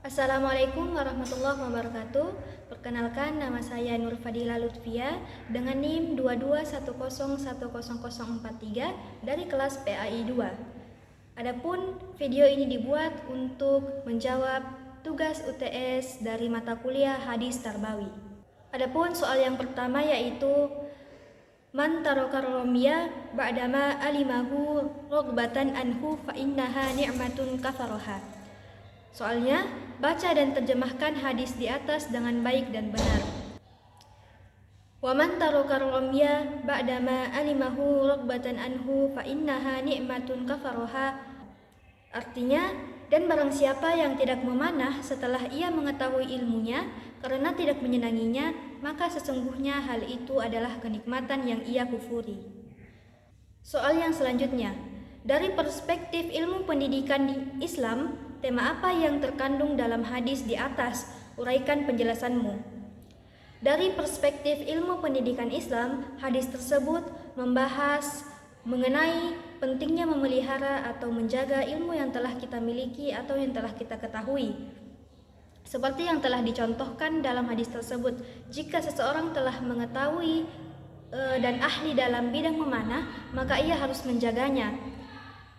Assalamualaikum warahmatullahi wabarakatuh. Perkenalkan, nama saya Nur Fadila Lutfia dengan NIM 221010043 dari kelas PAI 2. Adapun video ini dibuat untuk menjawab tugas UTS dari mata kuliah Hadis Tarbawi. Adapun soal yang pertama yaitu Man taraka ramya ba'dama alimahu ragbatan anhu fa innaha ni'matun kafaroha. Soalnya, baca dan terjemahkan hadis di atas dengan baik dan benar. Wa man taraka ramya ba'dama alimahu ragbatan anhu fa innaha ni'matun kafaroha. Artinya, dan barang siapa yang tidak memanah setelah ia mengetahui ilmunya karena tidak menyenanginya, maka sesungguhnya hal itu adalah kenikmatan yang ia kufuri. Soal yang selanjutnya, dari perspektif ilmu pendidikan di Islam, tema apa yang terkandung dalam hadis di atas? Uraikan penjelasanmu. Dari perspektif ilmu pendidikan Islam, hadis tersebut membahas mengenai pentingnya memelihara atau menjaga ilmu yang telah kita miliki atau yang telah kita ketahui. Seperti yang telah dicontohkan dalam hadis tersebut, jika seseorang telah mengetahui dan ahli dalam bidang memanah, maka ia harus menjaganya.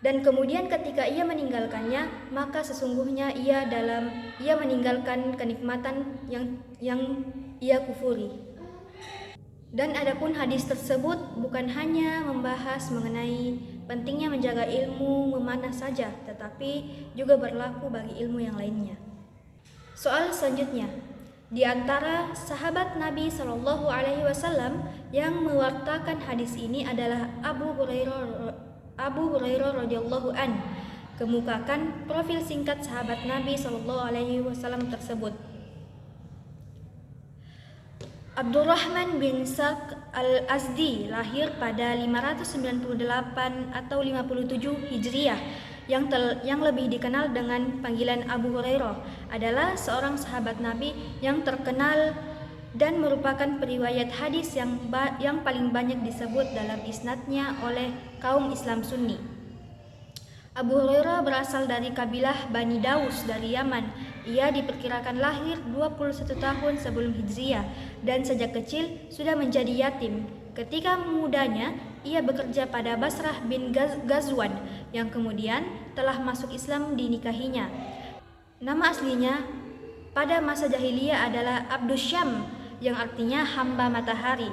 Dan kemudian ketika ia meninggalkannya, maka sesungguhnya ia meninggalkan kenikmatan yang ia kufuri. Dan adapun hadis tersebut bukan hanya membahas mengenai pentingnya menjaga ilmu memanah saja, tetapi juga berlaku bagi ilmu yang lainnya. Soal selanjutnya, di antara sahabat Nabi Shallallahu Alaihi Wasallam yang mewartakan hadis ini adalah Abu Hurairah radhiyallahu an. Kemukakan profil singkat sahabat Nabi Shallallahu Alaihi Wasallam tersebut. Abdurrahman bin Sak al-Azdi lahir pada 598 atau 57 Hijriah yang lebih dikenal dengan panggilan Abu Hurairah, adalah seorang sahabat Nabi yang terkenal dan merupakan periwayat hadis yang paling banyak disebut dalam isnadnya oleh kaum Islam Sunni. Abu Hurairah berasal dari kabilah Bani Daus dari Yaman. Ia diperkirakan lahir 21 tahun sebelum Hijriah dan sejak kecil sudah menjadi yatim. Ketika mudanya, ia bekerja pada Basrah bin Ghazwan yang kemudian telah masuk Islam dinikahinya. Nama aslinya pada masa jahiliyah adalah Abdus Syam, yang artinya hamba matahari,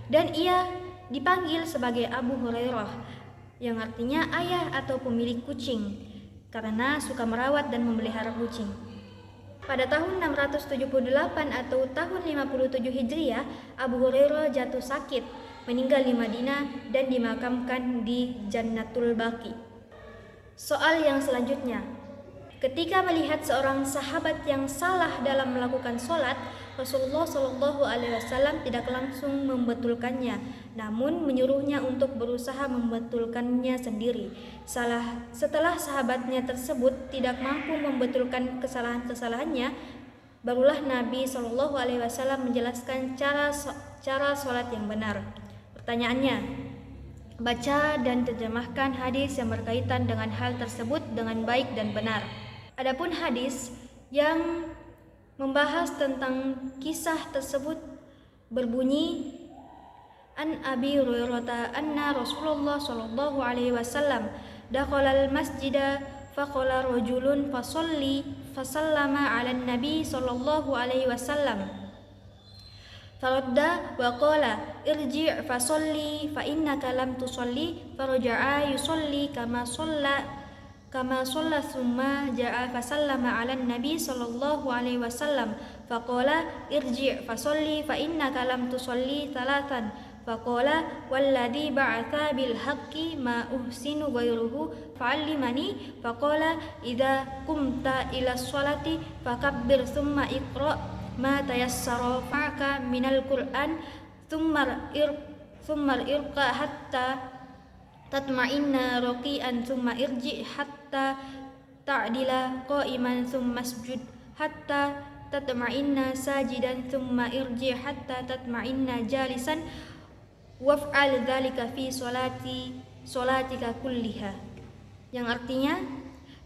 dan ia dipanggil sebagai Abu Hurairah, yang artinya ayah atau pemilik kucing, karena suka merawat dan memelihara kucing. Pada tahun 678 atau tahun 57 Hijriah, Abu Hurairah jatuh sakit, meninggal di Madinah dan dimakamkan di Jannatul Baqi. Soal yang selanjutnya, ketika melihat seorang sahabat yang salah dalam melakukan sholat, Rasulullah Shallallahu Alaihi Wasallam tidak langsung membetulkannya, namun menyuruhnya untuk berusaha membetulkannya sendiri. Setelah sahabatnya tersebut tidak mampu membetulkan kesalahan-kesalahannya, barulah Nabi Shallallahu Alaihi Wasallam menjelaskan cara sholat yang benar. Pertanyaannya, baca dan terjemahkan hadis yang berkaitan dengan hal tersebut dengan baik dan benar. Adapun hadis yang membahas tentang kisah tersebut berbunyi, An Abi Hurairah anna Rasulullah sallallahu alaihi wasallam dakhala al-masjida faqala rajulun fasalli fasallama 'ala an-nabi sallallahu alaihi wasallam faradda wa qala irji' fasalli fa innaka lam tusalli faraja'a yusalli kama shalla thumma ja'a fasallama 'ala an-nabi sallallahu alaihi wasallam faqala irji' fasalli fa innaka lam tusalli thalathan faqala walladhi ba'atha bil haqqi ma uhsinu ghayruhu fa'allimani faqala idza qumta ila sholati fakabbir thumma iqra ma tayassara fa'aka minal qur'an thumma irqa hatta tatma'inna raqi'an thumma irji' hatta ta'dila qa'iman thumma isjud hatta tatma'inna sajidan thumma irji' hatta tatma'inna jalisan waf'al dzalika fi sholatika kulliha, yang artinya,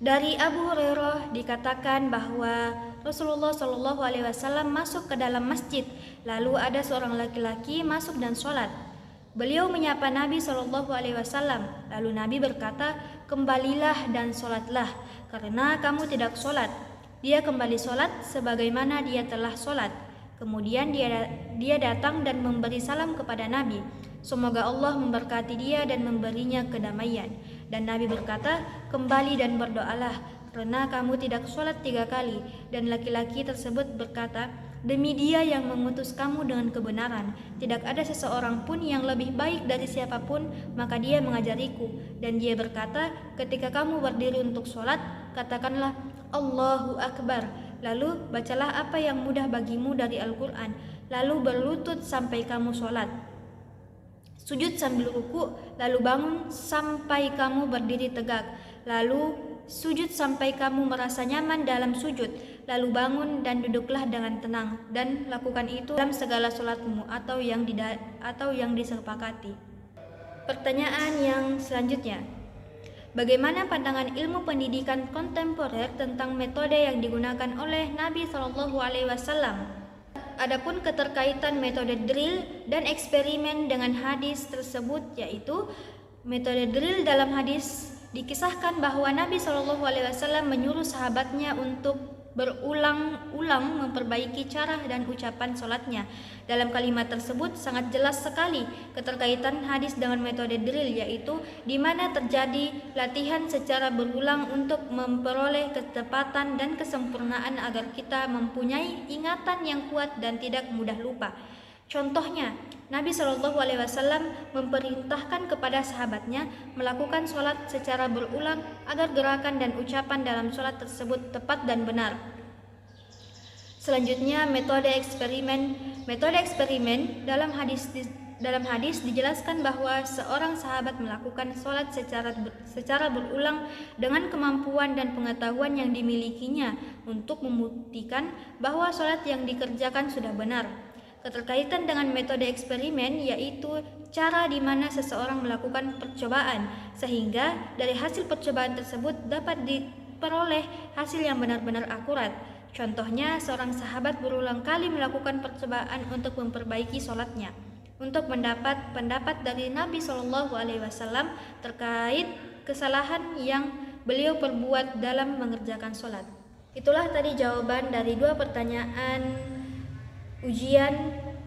Dari Abu Hurairah dikatakan bahwa Rasulullah Shallallahu Alaihi Wasallam masuk ke dalam masjid, lalu ada seorang laki-laki masuk dan sholat. Beliau menyapa Nabi Shallallahu Alaihi Wasallam, lalu Nabi berkata, kembalilah dan sholatlah, karena kamu tidak sholat. Dia kembali sholat sebagaimana dia telah sholat. Kemudian dia datang dan memberi salam kepada Nabi. Semoga Allah memberkati dia dan memberinya kedamaian. Dan Nabi berkata, kembali dan berdoalah, karena kamu tidak sholat 3 kali. Dan laki-laki tersebut berkata, demi Dia yang mengutus kamu dengan kebenaran, tidak ada seseorang pun yang lebih baik dari siapapun, maka Dia mengajariku. Dan dia berkata, ketika kamu berdiri untuk sholat, katakanlah Allahu Akbar, lalu bacalah apa yang mudah bagimu dari Al-Quran, lalu berlutut sampai kamu sholat. Sujud sambil ruku, lalu bangun sampai kamu berdiri tegak, lalu sujud sampai kamu merasa nyaman dalam sujud, lalu bangun dan duduklah dengan tenang, dan lakukan itu dalam segala sholatmu atau yang disepakati. Pertanyaan yang selanjutnya, bagaimana pandangan ilmu pendidikan kontemporer tentang metode yang digunakan oleh Nabi Shallallahu Alaihi Wasallam? Adapun keterkaitan metode drill dan eksperimen dengan hadis tersebut, yaitu metode drill dalam hadis dikisahkan bahwa Nabi Shallallahu Alaihi Wasallam menyuruh sahabatnya untuk berulang-ulang memperbaiki cara dan ucapan sholatnya. Dalam kalimat tersebut sangat jelas sekali keterkaitan hadis dengan metode drill, yaitu di mana terjadi latihan secara berulang untuk memperoleh ketepatan dan kesempurnaan agar kita mempunyai ingatan yang kuat dan tidak mudah lupa. Contohnya, Nabi Shallallahu Alaihi Wasallam memerintahkan kepada sahabatnya melakukan sholat secara berulang agar gerakan dan ucapan dalam sholat tersebut tepat dan benar. Selanjutnya, metode eksperimen. Metode eksperimen dalam hadis dijelaskan bahwa seorang sahabat melakukan sholat secara berulang dengan kemampuan dan pengetahuan yang dimilikinya untuk membuktikan bahwa sholat yang dikerjakan sudah benar. Keterkaitan dengan metode eksperimen yaitu cara di mana seseorang melakukan percobaan sehingga dari hasil percobaan tersebut dapat diperoleh hasil yang benar-benar akurat. Contohnya, seorang sahabat berulang kali melakukan percobaan untuk memperbaiki sholatnya untuk mendapat pendapat dari Nabi Shallallahu Alaihi Wasallam terkait kesalahan yang beliau perbuat dalam mengerjakan sholat. Itulah tadi jawaban dari 2 pertanyaan ujian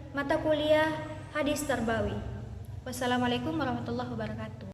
mata kuliah hadis Tarbawi. Wassalamualaikum warahmatullahi wabarakatuh.